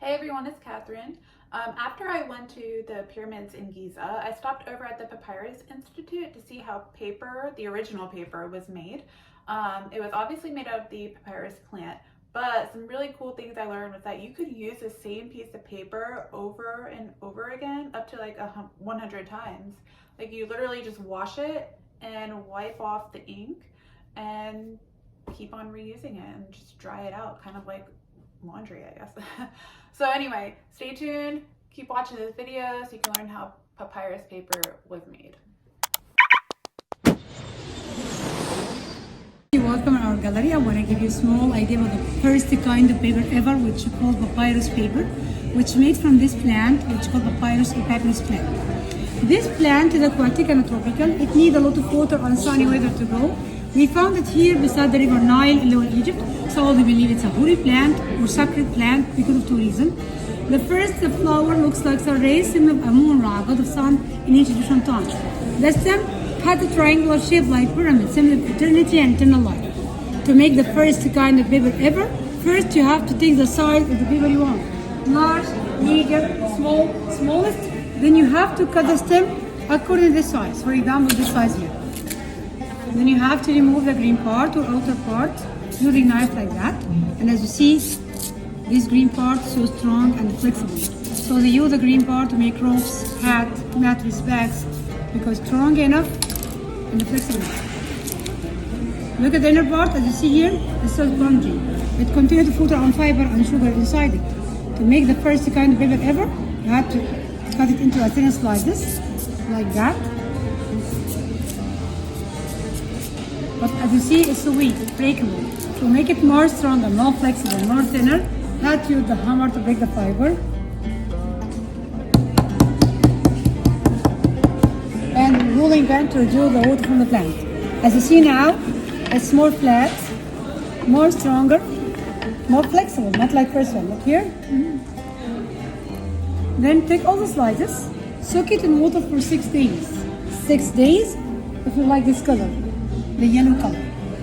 Hey everyone, it's Catherine. After I went to the pyramids in Giza, I stopped over at the Papyrus Institute to see how paper, the original paper, was made. It was obviously made out of the papyrus plant, but some really cool things I learned was that you could use the same piece of paper over and over again, up to like 100 times. Like you literally just wash it and wipe off the ink and keep on reusing it and just dry it out, kind of like laundry, I guess. So anyway, stay tuned, keep watching this video so you can learn how papyrus paper was made. Welcome to our gallery. I want to give you a small idea of the first kind of paper ever, which is called papyrus paper, which is made from this plant, which is called papyrus plant. This plant is aquatic and tropical. It needs a lot of water and sunny weather to grow. We found it here beside the river Nile in Lower Egypt, so we believe it's a holy plant or sacred plant because of two reasons. The first, the flower looks like a ray, symbol of Amun Ra, god of sun in Egyptian times. The stem had a triangular shape like pyramid, symbol of eternity and eternal life. To make the first kind of paper ever, first you have to take the size of the paper you want. Large, medium, small, smallest. Then you have to cut the stem according to the size. For example, this size here. Then you have to remove the green part or outer part using knife like that. And as you see, this green part is so strong and flexible. So they use the green part to make ropes, hat, mattress, bags, because strong enough and flexible. Look at the inner part, as you see here, it's so spongy. It contains water and fiber and sugar inside it. To make the first kind of paper ever, you have to cut it into a thin slices, like that. But as you see, it's so weak, breakable. To make it more stronger, more flexible, more thinner, you have to use the hammer to break the fiber. And rolling gun to reduce the water from the plant. As you see now, it's more flat, more stronger, more flexible, not like first one. Look here. Then take all the slices, soak it in water for 6 days. 6 days if you like this color, the yellow color.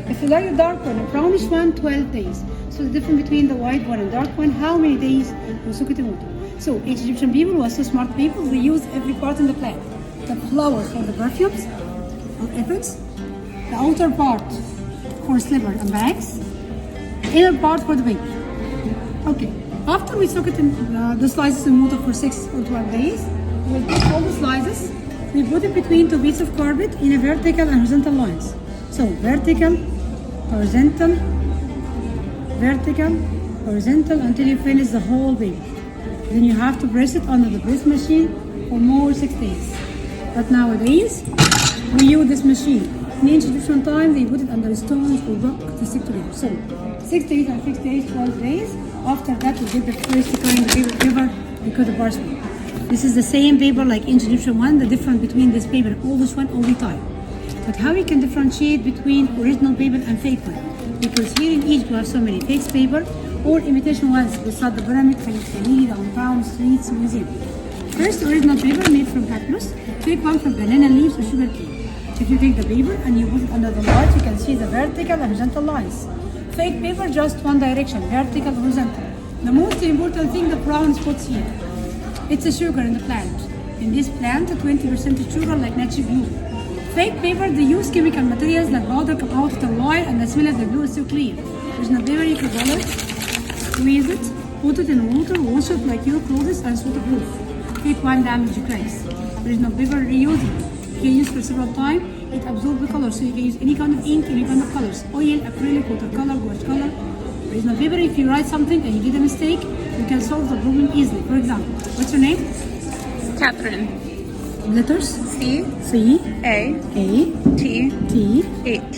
If you like the dark one, the brownish one, 12 days. So the difference between the white one and dark one, how many days you soak it in water. So Egyptian people were so smart people, they use every part in the plant. The flowers for the perfumes or effects, the outer part for slippers and bags, inner part for the baby. Okay, after we soak it in the slices in water for 6 or 12 days, we'll take all the slices, we put it between two pieces of carpet in a vertical and horizontal lines. So vertical, horizontal, vertical, horizontal until you finish the whole baby. Then you have to press it under the press machine for more 6 days. But nowadays, we use this machine. In ancient Egyptian time, they put it under stones or rock to stick together. So 6 days and 6 days, 12 days. After that, we get the first kind of paper ever because of parchment. This is the same paper like ancient Egyptian one. The difference between this paper and all this one all the time. But how you can differentiate between original paper and fake one? Because here in Egypt we have so many fake paper or imitation ones beside the pyramid, Khalid, downtown, streets, museum. First, original paper made from papyrus, fake one from banana leaves or sugar cane. If you take the paper and you put it under the light, you can see the vertical and horizontal lines. Fake paper, just one direction, vertical, horizontal. The most important thing, the brown spots here. It's a sugar in the plant. In this plant, 20% is sugar like natural glue. Fake paper, they use chemical materials like powder come out of the oil and the smell of the glue is so clear. There's no paper, you can roll it, squeeze it, put it in water, wash it like your clothes and waterproof. Fake one damage your cracks. There is no paper reusable. You can use for several times. It absorbs the color, so you can use any kind of ink, any kind of colors. Oil, acrylic, watercolor, watercolor. There is no paper. If you write something and you get a mistake, you can solve the problem easily. For example, what's your name? Catherine. Letters? C. C. A. A. T. T. H.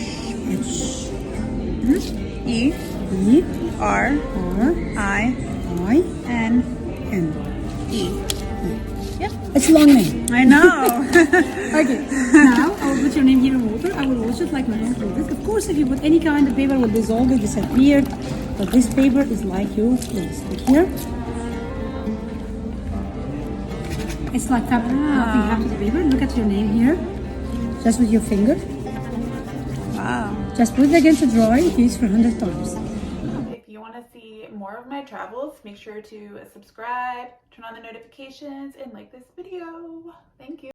H. E. E. R. R. I. I. N. N. E. Yep. It's a long name. I know. Okay, now I will put your name here in water. I will wash it like my own clothes. Of course, if you put any kind of paper, it will dissolve, it disappear. But this paper is like your clothes. Look here. It's like fabric. Nothing happens to the paper. Look at your name here. Just with your finger. Wow. Just put it again to dry. Use for 100 times. If you want to see more of my travels, make sure to subscribe, turn on the notifications, and like this video. Thank you.